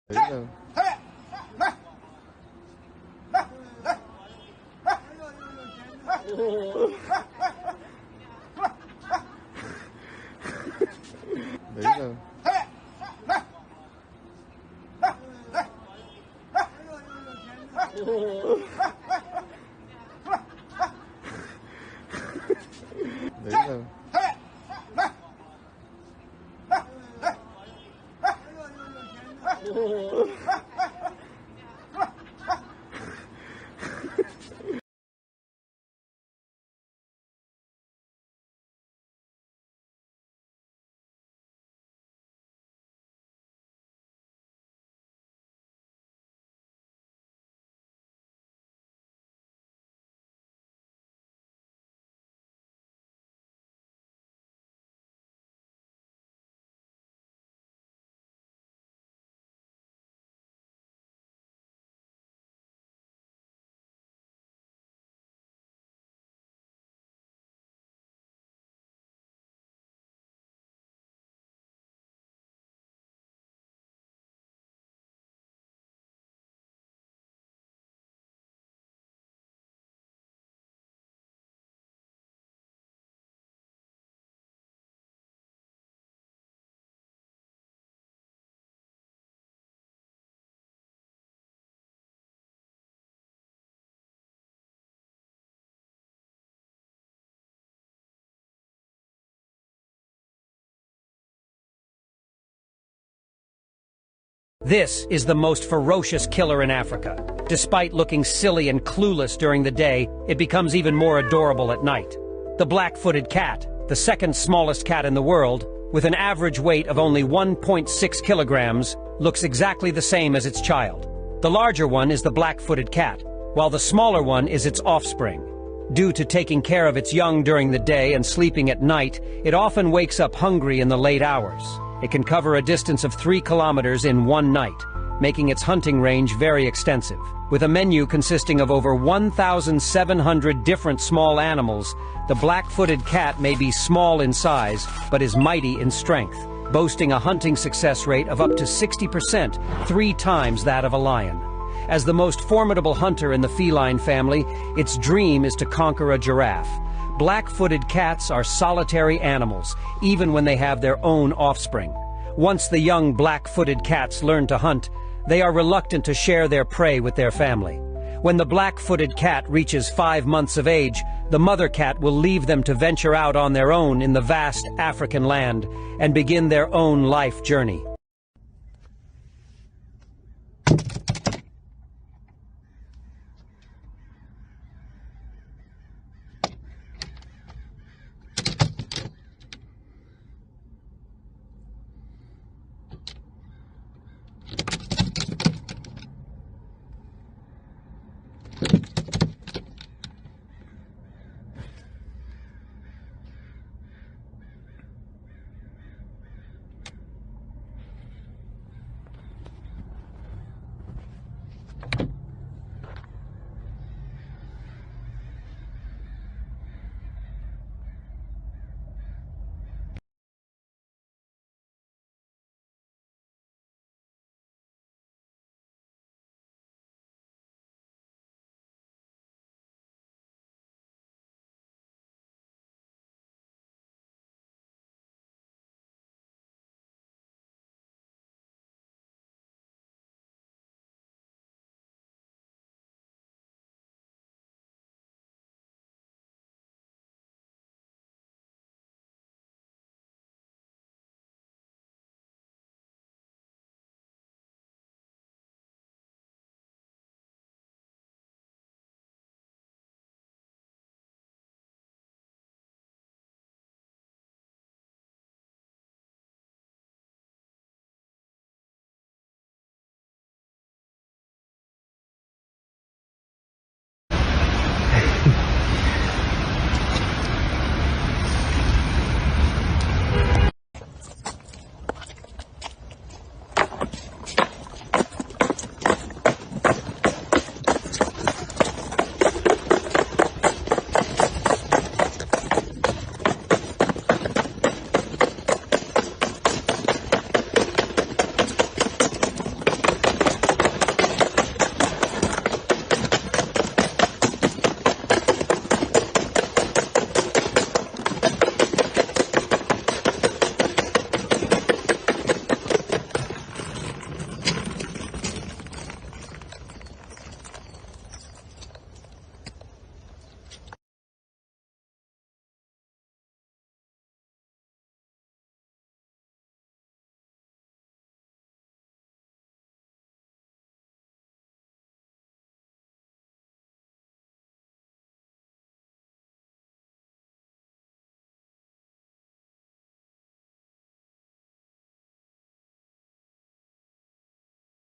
There you go. There you go. There you go. This is the most ferocious killer in Africa. Despite looking silly and clueless during the day, it becomes even more adorable at night. The black-footed cat, the second smallest cat in the world, with an average weight of only 1.6 kilograms, looks exactly the same as its child. The larger one is the black-footed cat, while the smaller one is its offspring. Due to taking care of its young during the day and sleeping at night, it often wakes up hungry in the late hours. It can cover a distance of 3 kilometers in one night, making its hunting range very extensive. With a menu consisting of over 1,700 different small animals, the black-footed cat may be small in size, but is mighty in strength, boasting a hunting success rate of up to 60%, 3 times that of a lion. As the most formidable hunter in the feline family, its dream is to conquer a giraffe. Black-footed cats are solitary animals, even when they have their own offspring. Once the young black-footed cats learn to hunt, they are reluctant to share their prey with their family. When the black-footed cat reaches 5 months of age, the mother cat will leave them to venture out on their own in the vast African land and begin their own life journey.